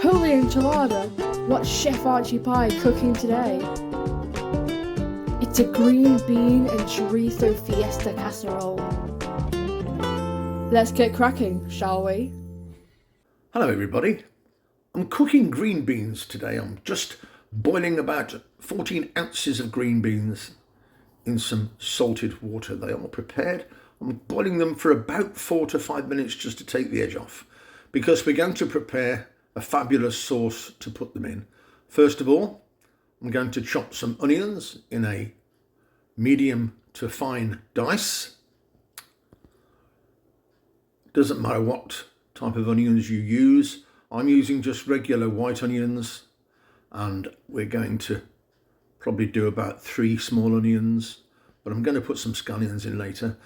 Holy enchilada! What's Chef Archie Pie cooking today? It's a green bean and chorizo fiesta casserole. Let's get cracking, shall we? Hello everybody. I'm cooking green beans today. I'm just boiling about 14 ounces of green beans in some salted water. They are prepared. I'm boiling them for about 4 to 5 minutes just to take the edge off, because we're going to prepare a fabulous sauce to put them in. First of all, I'm going to chop some onions in a medium to fine dice. Doesn't matter what type of onions you use. I'm using just regular white onions, and we're going to probably do about 3 small onions, but I'm going to put some scallions in later.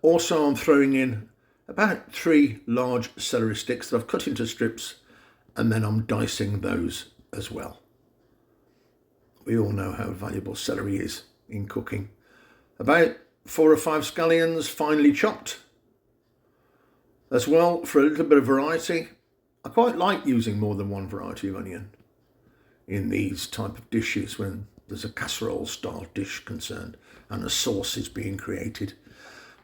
Also, I'm throwing in about 3 large celery sticks that I've cut into strips, and then I'm dicing those as well. We all know how valuable celery is in cooking. About 4 or 5 scallions finely chopped as well, for a little bit of variety. I quite like using more than one variety of onion in these type of dishes when there's a casserole style dish concerned and a sauce is being created.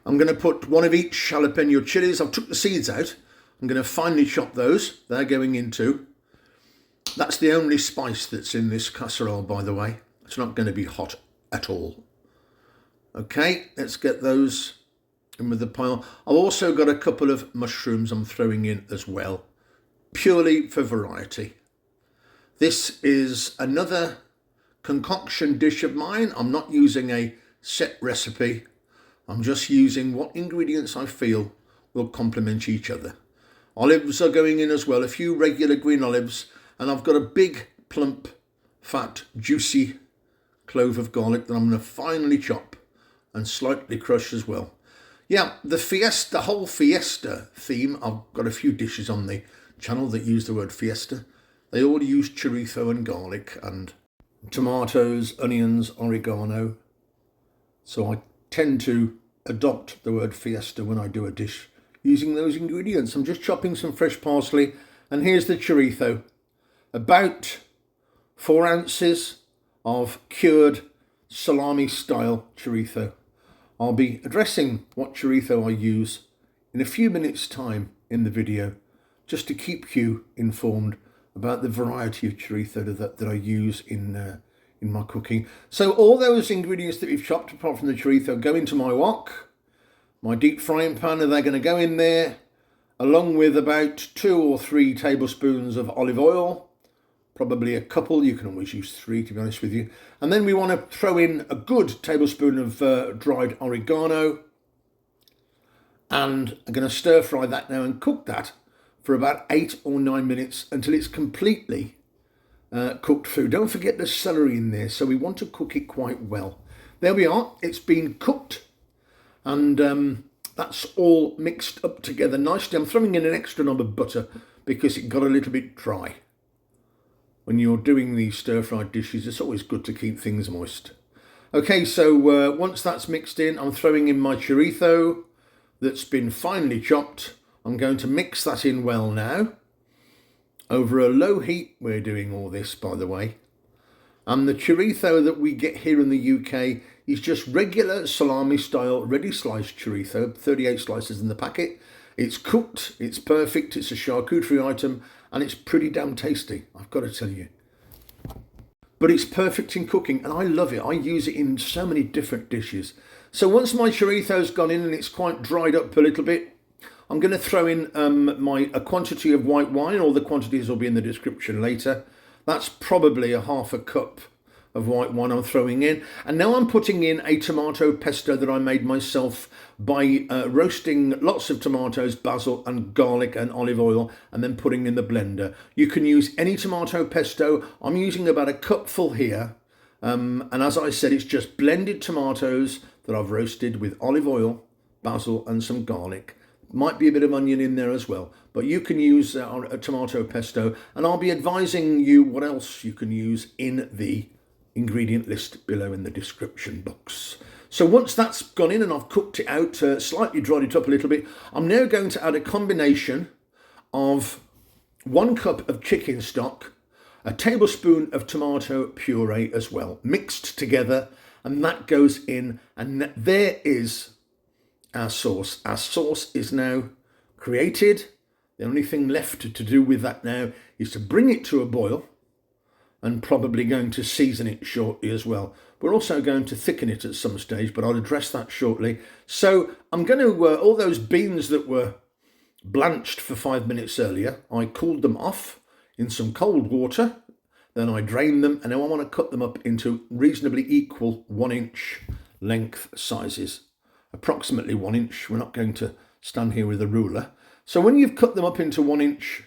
I'm going to put 1 of each jalapeno chilies. I've took the seeds out. I'm going to finely chop those. They're going into. That's the only spice that's in this casserole, by the way. It's not going to be hot at all. Okay, let's get those in with the pile. I've also got a couple of mushrooms I'm throwing in as well, purely for variety. This is another concoction dish of mine. I'm not using a set recipe. I'm just using what ingredients I feel will complement each other. Olives are going in as well, a few regular green olives, and I've got a big, plump, fat, juicy clove of garlic that I'm going to finely chop and slightly crush as well. Yeah, the whole Fiesta theme, I've got a few dishes on the channel that use the word Fiesta. They all use chorizo and garlic and tomatoes, onions, oregano. So I tend to adopt the word Fiesta when I do a dish using those ingredients. I'm just chopping some fresh parsley, and here's the chorizo. About 4 ounces of cured salami style chorizo. I'll be addressing what chorizo I use in a few minutes time in the video, just to keep you informed about the variety of chorizo that I use in my cooking. So all those ingredients that we've chopped, apart from the chorizo, go into my wok, my deep frying pan, and they're going to go in there along with about 2 or 3 tablespoons of olive oil, probably a couple. You can always use 3, to be honest with you. And then we want to throw in a good tablespoon of dried oregano, and I'm going to stir fry that now and cook that for about 8 or 9 minutes until it's completely cooked through. Don't forget the celery in there, so we want to cook it quite well. There we are, it's been cooked, and that's all mixed up together nicely. I'm throwing in an extra knob of butter because it got a little bit dry. When you're doing these stir-fried dishes, it's always good to keep things moist. Okay, so once that's mixed in, I'm throwing in my chorizo that's been finely chopped. I'm going to mix that in well now. Over a low heat, we're doing all this, by the way. And the chorizo that we get here in the UK is just regular salami style, ready sliced chorizo, 38 slices in the packet. It's cooked, it's perfect, it's a charcuterie item, and it's pretty damn tasty, I've got to tell you. But it's perfect in cooking, and I love it. I use it in so many different dishes. So once my chorizo's gone in and it's quite dried up a little bit, I'm going to throw in a quantity of white wine. All the quantities will be in the description later. That's probably a half a cup of white wine I'm throwing in. And now I'm putting in a tomato pesto that I made myself by roasting lots of tomatoes, basil and garlic and olive oil, and then putting in the blender. You can use any tomato pesto. I'm using about a cupful here. And as I said, it's just blended tomatoes that I've roasted with olive oil, basil and some garlic. Might be a bit of onion in there as well, but you can use a tomato pesto, and I'll be advising you what else you can use in the ingredient list below in the description box. So once that's gone in and I've cooked it out, slightly dried it up a little bit, I'm now going to add a combination of 1 cup of chicken stock, a tablespoon of tomato puree as well, mixed together, and that goes in, and there is our sauce. Our sauce is now created. The only thing left to do with that now is to bring it to a boil, and probably going to season it shortly as well. We're also going to thicken it at some stage, but I'll address that shortly. So I'm going to, all those beans that were blanched for 5 minutes earlier, I cooled them off in some cold water, then I drained them, and now I want to cut them up into reasonably equal 1-inch length sizes, approximately 1 inch. We're not going to stand here with a ruler. So when you've cut them up into 1-inch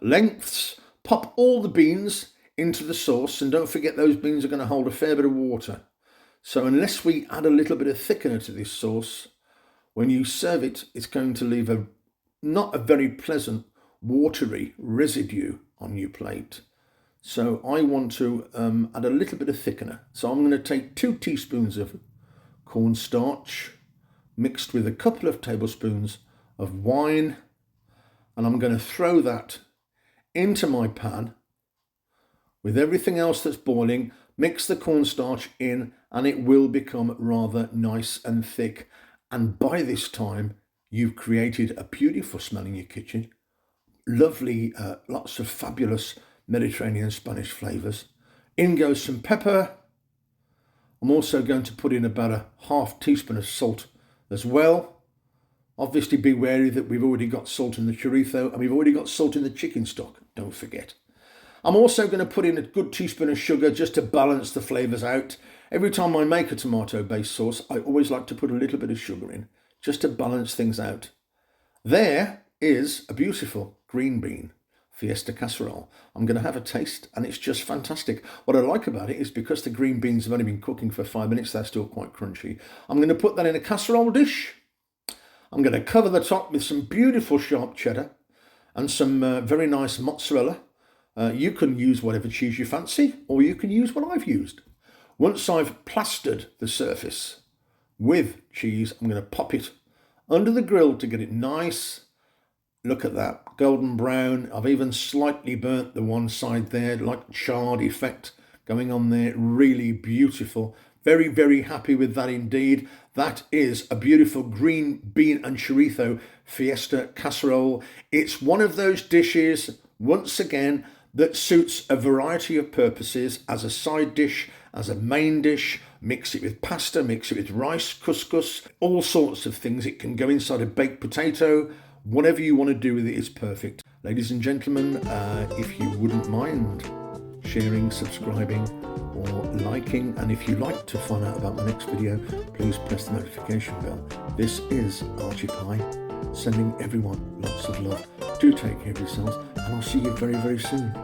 lengths, pop all the beans into the sauce, and don't forget those beans are going to hold a fair bit of water. So unless we add a little bit of thickener to this sauce, when you serve it, it's going to leave not a very pleasant watery residue on your plate. So I want to add a little bit of thickener. So I'm going to take 2 teaspoons of cornstarch mixed with a couple of tablespoons of wine, and I'm going to throw that into my pan with everything else that's boiling. Mix the cornstarch in, and it will become rather nice and thick. And by this time, you've created a beautiful smell in your kitchen. Lovely, lots of fabulous Mediterranean Spanish flavours. In goes some pepper. I'm also going to put in about a half teaspoon of salt as well. Obviously be wary that we've already got salt in the chorizo, and we've already got salt in the chicken stock, don't forget. I'm also going to put in a good teaspoon of sugar just to balance the flavours out. Every time I make a tomato-based sauce, I always like to put a little bit of sugar in, just to balance things out. There is a beautiful green bean Fiesta casserole. I'm going to have a taste, and it's just fantastic. What I like about it is because the green beans have only been cooking for 5 minutes, they're still quite crunchy. I'm going to put that in a casserole dish. I'm going to cover the top with some beautiful sharp cheddar and some very nice mozzarella. You can use whatever cheese you fancy, or you can use what I've used. Once I've plastered the surface with cheese, I'm going to pop it under the grill to get it nice. Look at that, golden brown. I've even slightly burnt the one side there, like charred effect going on there. Really beautiful. Very, very happy with that indeed. That is a beautiful green bean and chorizo Fiesta casserole. It's one of those dishes, once again, that suits a variety of purposes, as a side dish, as a main dish. Mix it with pasta, mix it with rice, couscous, all sorts of things. It can go inside a baked potato. Whatever you want to do with it is perfect. Ladies and gentlemen, if you wouldn't mind sharing, subscribing or liking, and if you'd like to find out about my next video, please press the notification bell. This is Archie Pie, sending everyone lots of love. Do take care of yourselves, and I'll see you very, very soon.